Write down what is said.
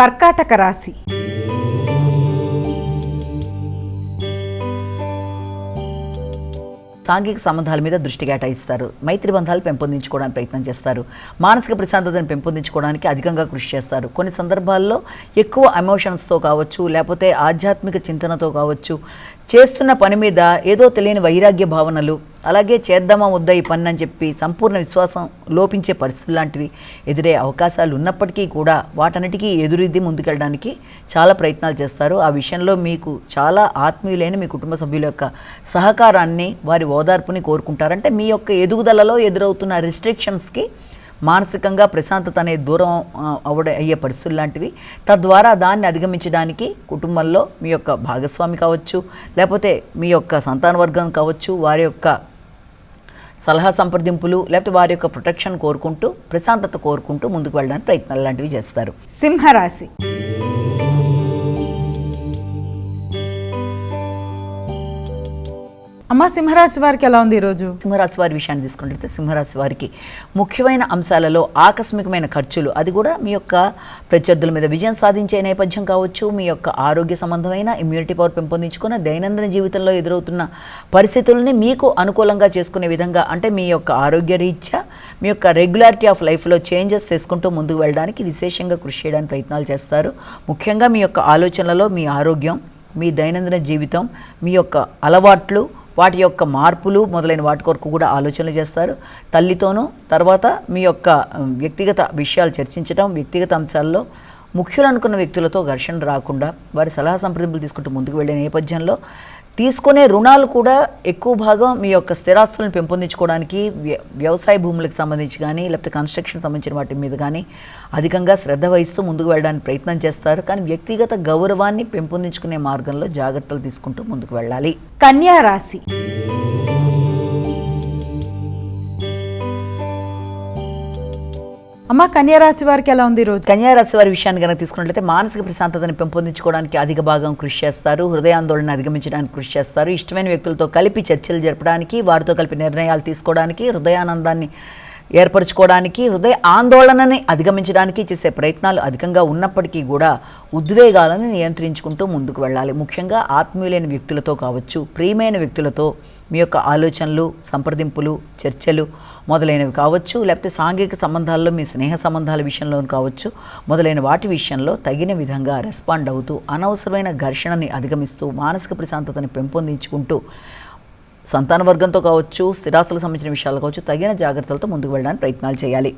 కర్కాటక రాశి. సాంఘిక సంబంధాల మీద దృష్టి కేటాయిస్తారు. మైత్రి బంధాలు పెంపొందించుకోవడానికి ప్రయత్నం చేస్తారు. మానసిక ప్రశాంతతను పెంపొందించుకోవడానికి అధికంగా కృషి చేస్తారు. కొన్ని సందర్భాల్లో ఎక్కువ ఎమోషన్స్తో కావచ్చు, లేకపోతే ఆధ్యాత్మిక చింతనతో కావచ్చు, చేస్తున్న పని మీద ఏదో తెలియని వైరాగ్య భావనలు, అలాగే చేద్దామా వద్దా ఈ పని అని చెప్పి సంపూర్ణ విశ్వాసం లోపించే పరిస్థితులు లాంటివి ఎదురే అవకాశాలు ఉన్నప్పటికీ కూడా వాటన్నిటికీ ఎదురుద్ది ముందుకెళ్ళడానికి చాలా ప్రయత్నాలు చేస్తారు. ఆ విషయంలో మీకు చాలా ఆత్మీయులైన మీ కుటుంబ సభ్యుల యొక్క సహకారాన్ని, వారి ఓదార్పుని కోరుకుంటారంటే మీ యొక్క ఎదుగుదలలో ఎదురవుతున్న రిస్ట్రిక్షన్స్కి మానసికంగా ప్రశాంతత అనేది దూరం అయ్యే పరిస్థితులు లాంటివి. తద్వారా దాన్ని అధిగమించడానికి కుటుంబంలో మీ యొక్క భాగస్వామి కావచ్చు, లేకపోతే మీ యొక్క సంతానవర్గం కావచ్చు, వారి యొక్క సలహా సంప్రదింపులు, లేకపోతే వారి యొక్క ప్రొటెక్షన్ కోరుకుంటూ, ప్రశాంతత కోరుకుంటూ ముందుకు వెళ్ళడానికి ప్రయత్నాలు లాంటివి చేస్తారు. సింహరాశి. అమ్మ, సింహరాశి వారికి ఎలా ఉంది ఈరోజు? సింహరాశి వారి విషయాన్ని తీసుకుంటే సింహరాశి వారికి ముఖ్యమైన అంశాలలో ఆకస్మికమైన ఖర్చులు, అది కూడా మీ యొక్క ప్రత్యర్థుల మీద విజయం సాధించే నేపథ్యం కావచ్చు, మీ యొక్క ఆరోగ్య సంబంధమైన ఇమ్యూనిటీ పవర్ పెంపొందించుకున్న దైనందిన జీవితంలో ఎదురవుతున్న పరిస్థితుల్ని మీకు అనుకూలంగా చేసుకునే విధంగా, అంటే మీ యొక్క ఆరోగ్య రీత్యా మీ యొక్క రెగ్యులారిటీ ఆఫ్ లైఫ్లో చేంజెస్ చేసుకుంటూ ముందుకు వెళ్ళడానికి విశేషంగా కృషి చేయడానికి ప్రయత్నాలు చేస్తారు. ముఖ్యంగా మీ యొక్క ఆలోచనలలో మీ ఆరోగ్యం, మీ దైనందిన జీవితం, మీ యొక్క అలవాట్లు, వాటి యొక్క మార్పులు మొదలైన వాటి కొరకు కూడా ఆలోచనలు చేస్తారు. తల్లితోనూ, తర్వాత మీ యొక్క వ్యక్తిగత విషయాలు చర్చించడం, వ్యక్తిగత అంశాల్లో ముఖ్యులు అనుకున్న వ్యక్తులతో ఘర్షణ రాకుండా వారి సలహా సంప్రదింపులు తీసుకుంటూ ముందుకు వెళ్ళే నేపథ్యంలో తీసుకునే రుణాలు కూడా ఎక్కువ భాగం మీ యొక్క స్థిరాస్తులను పెంపొందించుకోవడానికి, వ్యవసాయ భూములకు సంబంధించి కానీ, లేకపోతే కన్స్ట్రక్షన్ సంబంధించిన వాటి మీద కానీ అధికంగా శ్రద్ధ వహిస్తూ ముందుకు వెళ్ళడానికి ప్రయత్నం చేస్తారు. కానీ వ్యక్తిగత గౌరవాన్ని పెంపొందించుకునే మార్గంలో జాగ్రత్తలు తీసుకుంటూ ముందుకు వెళ్ళాలి. కన్యా రాశి. అమ్మ, కన్యా రాశి వారికి ఎలా ఉంది ఈరోజు? కన్యా రాశి వారి విషయాన్ని కనుక తీసుకున్నట్లయితే మానసిక ప్రశాంతతను పెంపొందించుకోవడానికి అధిక భాగం కృషి చేస్తారు. హృదయాందోళన అధిగమించడానికి కృషి చేస్తారు. ఇష్టమైన వ్యక్తులతో కలిపి చర్చలు జరపడానికి, వారితో కలిపి నిర్ణయాలు తీసుకోవడానికి, హృదయానందాన్ని ఏర్పరచుకోవడానికి, హృదయ ఆందోళనని అధిగమించడానికి చేసే ప్రయత్నాలు అధికంగా ఉన్నప్పటికీ కూడా ఉద్వేగాలను నియంత్రించుకుంటూ ముందుకు వెళ్ళాలి. ముఖ్యంగా ఆత్మీయులైన వ్యక్తులతో కావచ్చు, ప్రియమైన వ్యక్తులతో మీ యొక్క ఆలోచనలు, సంప్రదింపులు, చర్చలు మొదలైనవి కావచ్చు, లేకపోతే సాంఘిక సంబంధాల్లో మీ స్నేహ సంబంధాల విషయంలో కావచ్చు, మొదలైన వాటి విషయంలో తగిన విధంగా రెస్పాండ్ అవుతూ అనవసరమైన ఘర్షణని అధిగమిస్తూ మానసిక ప్రశాంతతని పెంపొందించుకుంటూ సంతాన వర్గంతో కావచ్చు, స్థిరాస్తులకు సంబంధించిన విషయాలు కావచ్చు, తగిన జాగ్రత్తలతో ముందుకు వెళ్ళడానికి ప్రయత్నాలు చేయాలి.